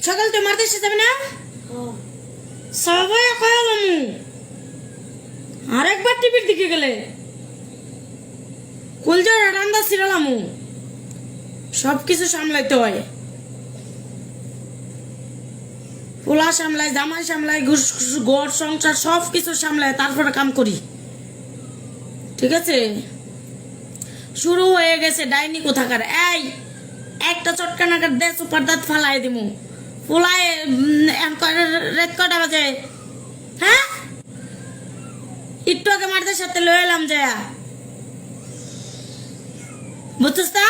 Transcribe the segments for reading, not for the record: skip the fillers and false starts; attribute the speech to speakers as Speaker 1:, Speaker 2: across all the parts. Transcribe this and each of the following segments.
Speaker 1: সকাল তো মারতে এসে যাবে না সবাই কয়ালাম আরেকবার টিভির দিকে গেলে কলজার রান্না ছিড়ালাম সবকিছু সামলাইতে হয় পোলা সামলাই জামাই সামলাই ঘর সংসার সবকিছু সামলায় তারপরে কাম করি ঠিক আছে শুরু হয়ে গেছে ডাইনি কোথাকার এই একটা চটকা নাকার দে সুপার দাঁত ফালাই দিমু পোলায় রাত কটা বাজে হ্যাঁ একটু আগে মারদের সাথে লয়ে এলাম জয়া বুঝছিস তা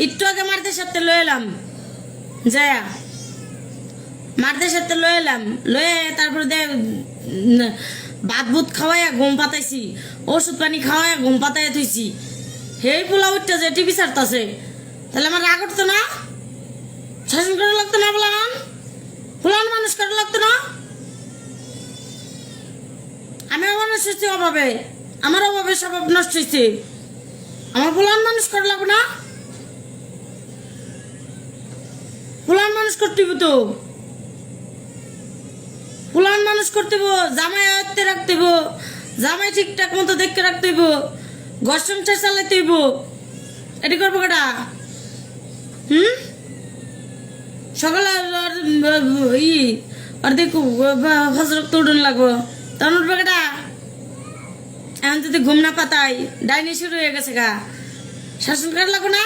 Speaker 1: একটু আগে মারদের সাথে লয়ে এলাম জয়া মারদের সাথে লয়ে এলাম লয়ে তারপরে দে ভাত ভুত খাওয়াইয়া ঘুম পাতাইছি ওষুধ পানি খাওয়াইয়া ঘুম পাতাইয়া থইছি হেই পোলা উঠতে যে টিভি ছাড়তাছে তাহলে আমার রাগ উঠতো না শাসন করা লাগতো না পোলান মানুষ করা লাগতো না আমি মানুষ হয়েছি অভাবে আমার অভাবে স্বভাব নষ্ট হয়েছে আমার পোলান মানুষ করা লাগবে না পোলান মানুষ করতে তো পোলান মানুষ করতে জামাই আয়ত্তে রাখতে জামাই ঠিকঠাক মতো দেখতে রাখতে ঘর সংসার চালাইতে এটি করবো কেটা সকালে আর দেখো হজরত তো উঠুন লাগবো তখন উঠবো কেটা এখন যদি ঘুম না পাতাই ডাইনি শুরু হয়ে গেছে গা শাসন করা লাগবো না